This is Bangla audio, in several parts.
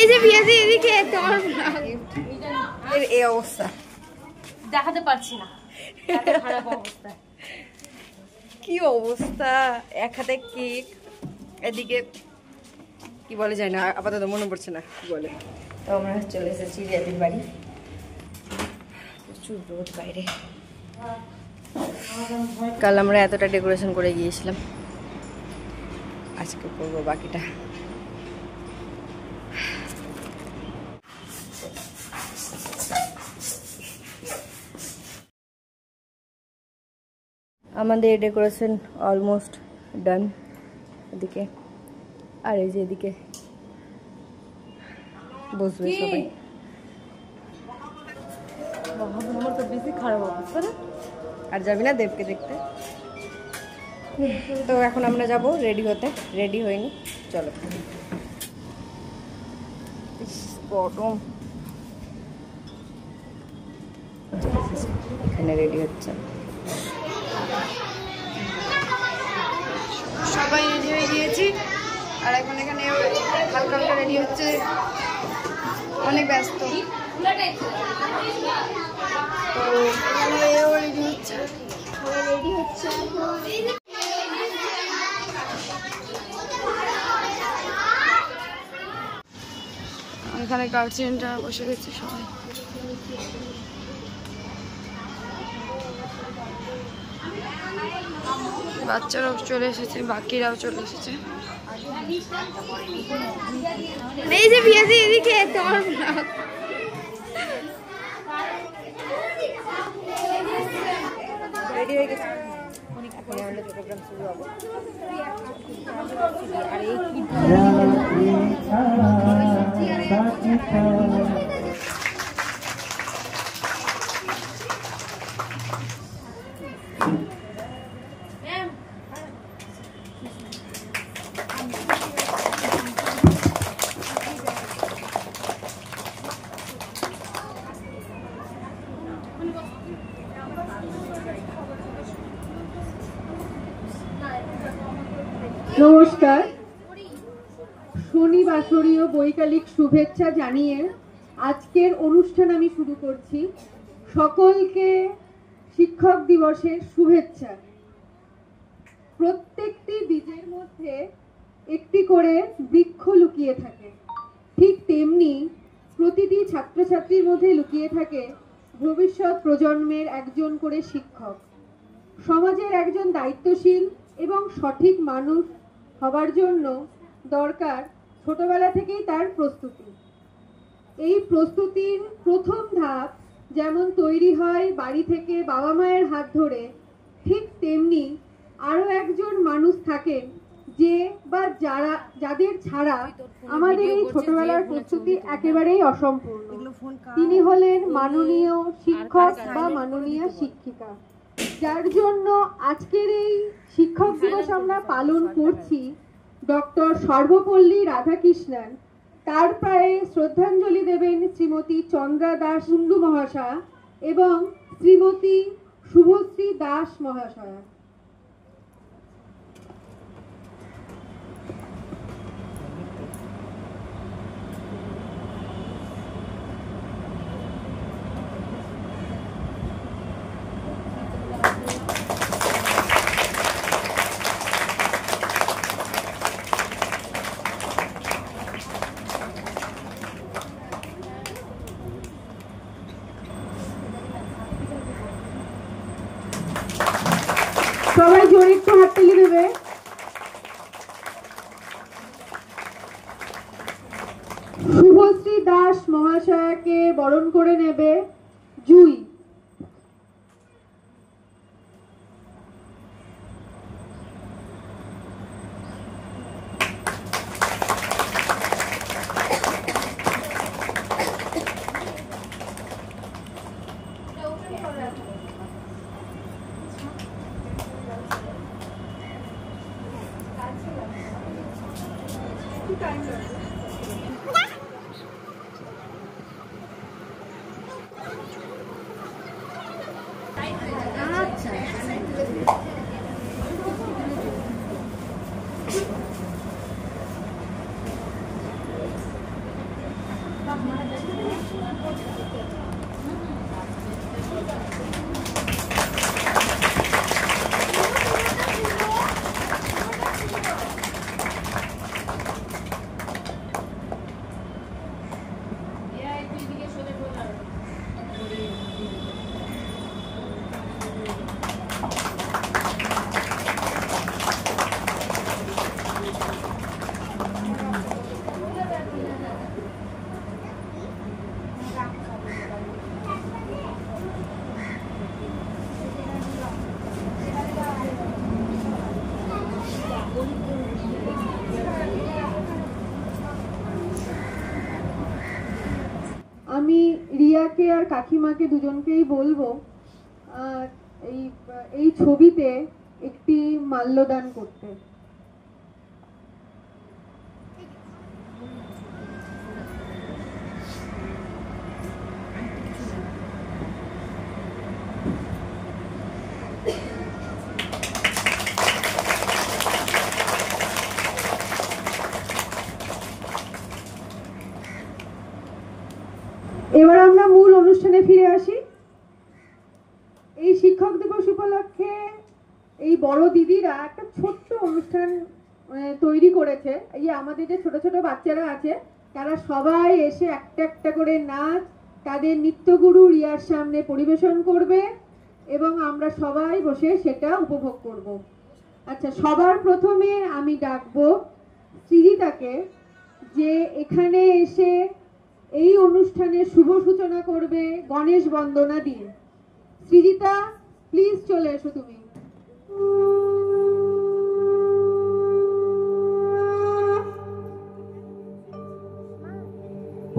এই যে বিয়াদি এদিকে তোমার এর এই অবস্থা দেখাতে পারছি না, এত খারাপ অবস্থা। কি অবস্থা, এক হাতে কেক, এদিকে কি বলে যায় না, আপাতত মনে পড়ছে না কি বলে। তো আমরা চলে এসেছি রিয়াদির বাড়ি, প্রচুর রোদ বাইরে। কাল আমরা এতটা ডেকোরেশন করে গিয়েছিলাম, আজকে করবো বাকিটা। আমাদের ডেকোরেশন অলমোস্ট ডান এদিকে, আর এই যে এদিকে বসবে সবাই। আমার তো বেশি খারাপ অবস্থা না, আর যাবি না দেবকে দেখতে? তো এখন আমরা যাব রেডি হতে, রেডি হইনি, চলো। গরম, এখানে রেডি হচ্ছে, সবাই রেডি হয়ে গিয়েছি। আর এখন এখানে হালকা হালকা রেডি হচ্ছে, অনেক ব্যস্ত। তো এও রেডি হচ্ছে, সবাই রেডি হচ্ছে। এখানে গার্জিয়ানরা বসে গেছে সবাই। বাচ্চারাও চলে এসেছে, বাকিরাও চলে এসেছে। এই যে বিয়াদি এদিকে তোমার রেডি হয়ে গেছে, এখন আমাদের প্রোগ্রাম শুরু হবে। আর এই নমস্কার, শনিবাসরীয় বৈকালিক শুভেচ্ছা জানিয়ে আজকের অনুষ্ঠান আমি শুরু করছি। সকলকে শিক্ষক দিবসের শুভেচ্ছা। প্রত্যেকটি বীজের মধ্যে একটি করে বৃক্ষ লুকিয়ে থাকে, ঠিক তেমনি প্রতিটি ছাত্রছাত্রীর মধ্যে লুকিয়ে থাকে ভবিষ্যৎ প্রজন্মের একজন করে শিক্ষক। সমাজের একজন দায়িত্বশীল এবং সঠিক মানুষ হবার জন্য দরকার ছোটবেলা থেকেই তার প্রস্তুতি। এই প্রস্তুতির প্রথম ধাপ যেমন তৈরি হয় বাড়ি থেকে বাবা মায়ের হাত ধরে, ঠিক তেমনি আরো একজন মানুষ থাকেন যে বা যাদের ছাড়া আমাদের এই ছোটবেলার প্রস্তুতি একেবারেই অসম্পূর্ণ। তিনি হলেন মাননীয় শিক্ষক বা মাননীয় শিক্ষিকা, যার জন্য আজকের এই শিক্ষক দিবস আমরা পালন করছি। ডক্টর সর্বপল্লী রাধাকৃষ্ণন, তার পায়ে শ্রদ্ধাঞ্জলি দেবেন শ্রীমতী চন্দ্রা দাস কুন্ডু মহাশয়া এবং শ্রীমতী শুভশ্রী দাস মহাশয়া। সবাই জোরে একটু হাততালি দেবে। শুভশ্রী দাস মহাশয়াকে বরণ করে নেবে জুই। কাকুকে আর কাকিমাকে দুজনকেই বলবো এই ছবিতে একটি মাল্যদান করতে। এবার আমরা মূল অনুষ্ঠানে ফিরে আসি। এই শিক্ষক দিবস উপলক্ষে এই বড় দিদিরা একটা ছোট্ট অনুষ্ঠান তৈরি করেছে। এই আমাদের যে ছোট ছোট বাচ্চারা আছে তারা সবাই এসে একটা একটা করে নাচ তাদের নৃত্যগুরু রিয়ার সামনে পরিবেশন করবে এবং আমরা সবাই বসে সেটা উপভোগ করব। আচ্ছা, সবার প্রথমে আমি ডাকবো সৃজিতাকে, যে এখানে এসে এই অনুষ্ঠানের শুভ সূচনা করবে গণেশ বন্দনা দিয়ে। সৃজিতা, প্লিজ চলে এসো তুমি।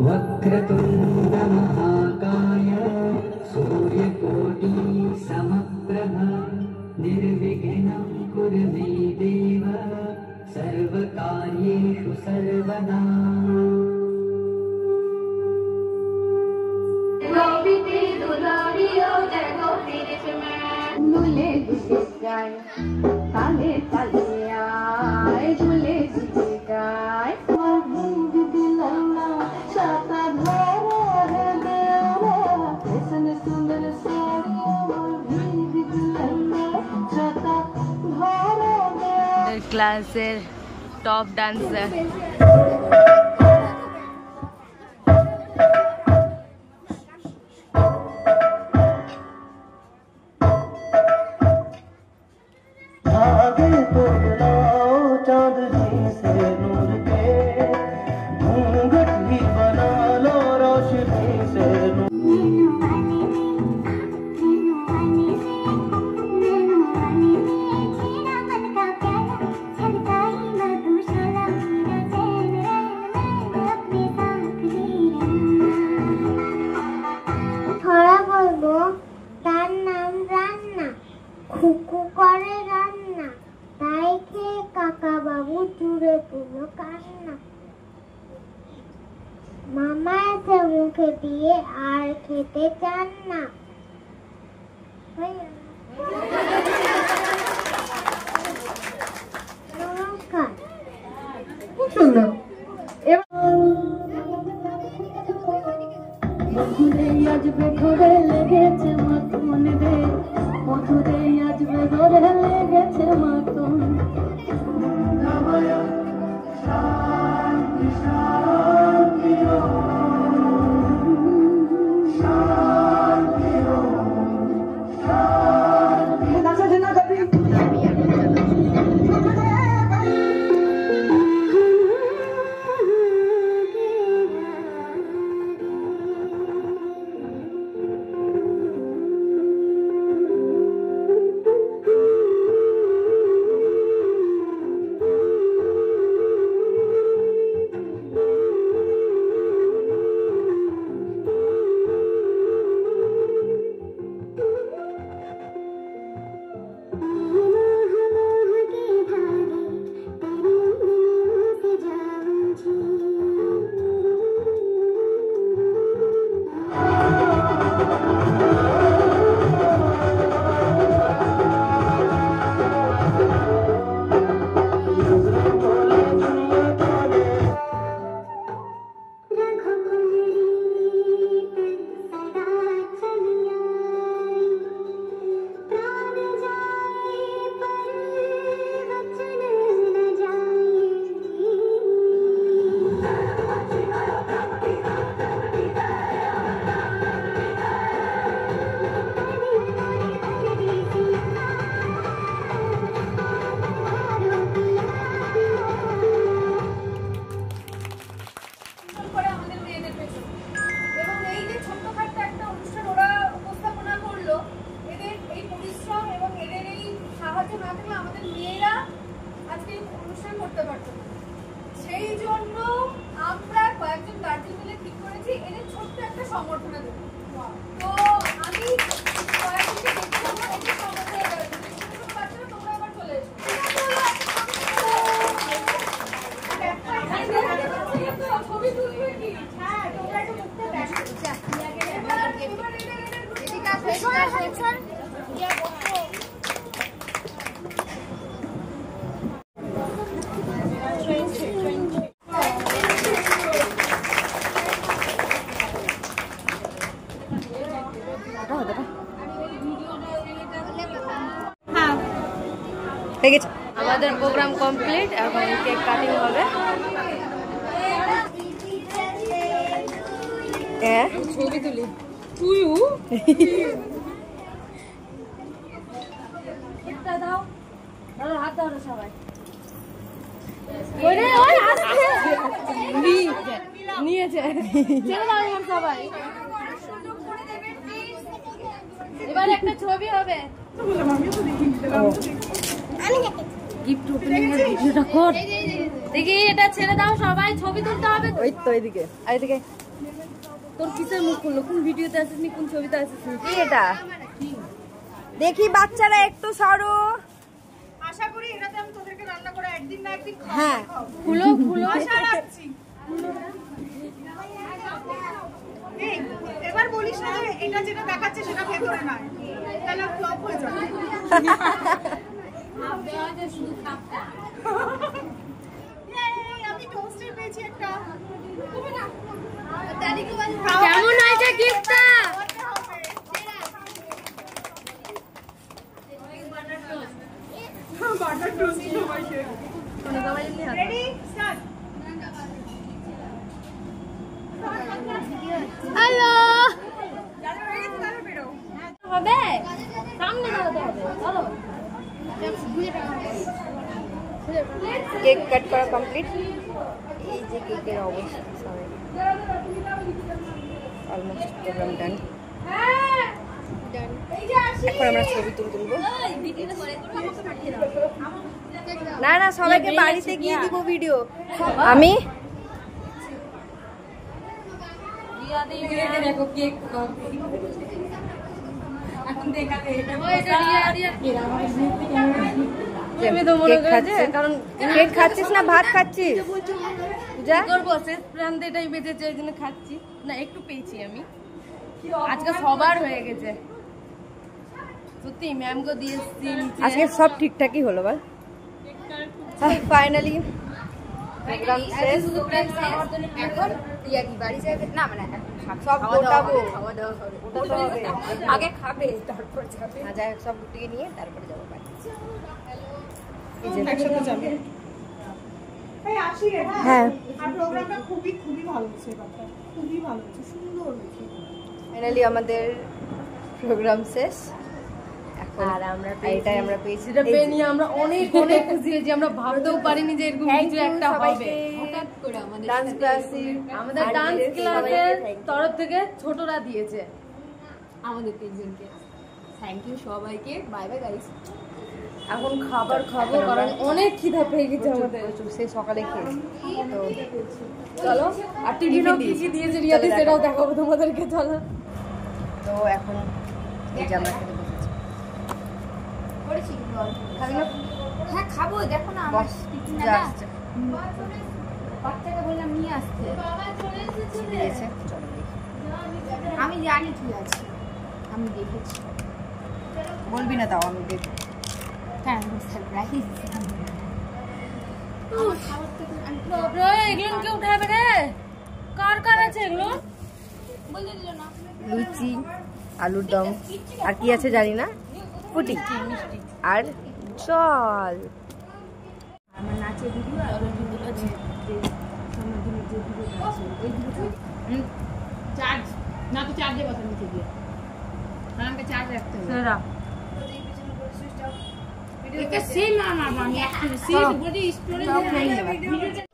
वक्रतुण्ड महाकाय सूर्यकोटि समप्रभ निर्विघ्नं कुरु मे देव सर्वकार्येषु सर्वदा। নুলে দিতে যায় তালে তালে আয় ঝুলে দিতে গায় ক্লাসের টপ ডান্সার খুকু করে রান্না, তাই খেয়ে কাকা বাবু জুড়ে দিল কান্না। মামা এসে মুখে দিয়ে আর খেতে চান না। নমস্কার। খুব সুন্দর। মধুরে আজ বেঘরে লেগেছে মাখন রে, মধুরে আজ বেঘরে লেগেছে মাখন। সেই জন্য আমরা কয়েকজন গার্জেন মিলে ঠিক করেছি এদের ছোট্ট একটা সংগঠনে দেবো। আমাদের প্রোগ্রাম কমপ্লিট, এখন কেক কাটিং হবে। ছবি তুলি তুইও দাও, হাত দাও সবাই। নিয়েছে সবাই। এবার একটা ছবি হবে। গিফট ওপেনিং এর ভিডিওটা কর দেখি। এটা ছেড়ে দাও, সবাই ছবি তুলতে হবে। ওই তো এইদিকে, এইদিকে। তোর কিসের মুখ খুললো? কোন ভিডিওতে আসিসনি, কোন ছবিতে আসিসনি? কি এটা দেখি? বাচ্চারা একটু সরো। আশা করি এটাতে আমি তোদেরকে রান্না করে একদিন না একদিন খাওয়াবো। হ্যাঁ, খুলো খুলো। আশা রাখছি। এই এবার বলিস না যে এটা যেটা দেখাচ্ছে সেটা ভেতরে নয়, তাহলে ফ্লপ হয়ে যাবে। আমি টোস্টার পেয়েছি একটা। কেমন হয়েছে গিফটটা? বাটার টোস্ট সবাই শেয়ার। Ready start. হ্যালো যারা রেডি তারা বেরো। হবে, সামনে দাঁড়াতে হবে। চলো, কেক কাট করা কমপ্লিট। এই যে কেকের অবস্থা, সবাই অলমোস্ট প্রোগ্রাম ডান। এখন আমরা ছবি তুলবো। না না, সবাইকে বাড়িতে গিয়ে দিব ভিডিও। আমি দেখো কেক এখন দেখাতে কারণ কেক খাচ্ছিস না ভাত খাচ্ছিস? যা করবো, শেষ প্রান্তে এটাই বেঁচেছে, ওই জন্য খাচ্ছি না। একটু পেয়েছি আমি, আজকে সবার হয়ে গেছে সত্যি। ম্যামকে দিয়ে এসেছি, আজকে সব ঠিকঠাকই হলো। বল ফাইনালি প্রোগ্রাম শেষ। এখন টিয়া কি বাড়ি যাবে? না মানে সব গোটাবো, আগে খাবে তারপর যাবে। যাই হোক, সব গুটিয়ে নিয়ে তারপরে যাবো বাড়ি। একসাথে যাবে। এই আসি রে। হ্যাঁ, আর প্রোগ্রামটা খুবই খুবই ভালো হয়েছে। বাবা খুবই ভালো হয়েছে, সুন্দর হয়েছে। ফাইনালি আমাদের প্রোগ্রাম শেষ। আর আমরা এটাই আমরা পেয়েছি, এটা পেয়ে নিয়ে আমরা অনেক অনেক খুশি হয়েছি। আমরা ভাবতেও পারিনি যে এরকম কিছু একটা হবে। হঠাৎ করে আমাদের ডান্স ক্লাসে, আমাদের ডান্স ক্লাসের তরফ থেকে ছোটরা দিয়েছে আমাদের তিনজনকে। থ্যাংক ইউ সবাইকে। Bye bye guys. এখন খাবার খাবো, কারণ অনেক খিদা পেয়ে গেছে আমাদের। সেই সকালে খেয়েছি তো চলো। আর টিফিনও কি কি দিয়েছে রিয়াদি সেটাও দেখাবো তোমাদেরকে। চলো তো এখন এই যে আমরা খেতে বসেছি। খাবি না? হ্যাঁ খাবো, দেখো না আমার টিফিনটা না বাচ্চাকে বললাম নিয়ে আসতে। দিয়েছে, চলো দেখি। আমি জানি কি আছে, আমি দেখেছি। বলবি না তাও, আমি দেখি। হ্যাঁ সারপ্রাইজ। এগুলো কে উঠাবে রে? কার কার আছে এগুলো? বলে দিল না। লুচি, আলুর দম, আর কি আছে জানি না, ফুটি আর জল। আমার নাচের ভিডিও আর ওই ভিডিও আছে, সমাধিনের যে ভিডিও আছে ওই ভিডিও চার্জ না, তো চার্জে কথা নিচে দিয়ে আমাকে চার্জ রাখতে হবে। সেরা এটা সেম আমার আমি অ্যাকচুয়ালি সিরিজ বডি স্টোরেজ হয়ে যাবে।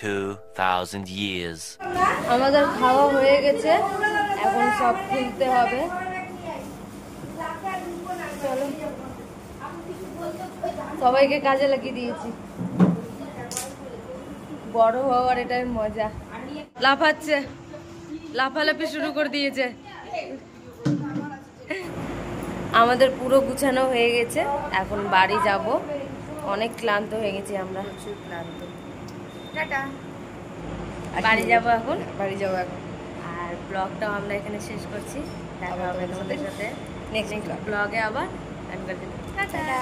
2000 years আমাদের খাওয়া হয়ে গেছে, এখন সব খুলতে হবে। চলো, সবাইকে কাজে লাগিয়ে দিয়েছি। বড় হওয়ার এটাই মজা। লাফাচ্ছে, লাফালাফি শুরু করে দিয়েছে। আমাদের পুরো গুছানো হয়ে গেছে, এখন বাড়ি যাব। অনেক ক্লান্ত হয়ে গেছি আমরা, প্রচুর ক্লান্ত। টাটা, বাড়ি যাব এখন, বাড়ি যাবো এখন। আর ব্লগটাও আমরা এখানে শেষ করছি। দেখা হবে তোমাদের সাথে নেক্সট ব্লগে আবার। টাটা।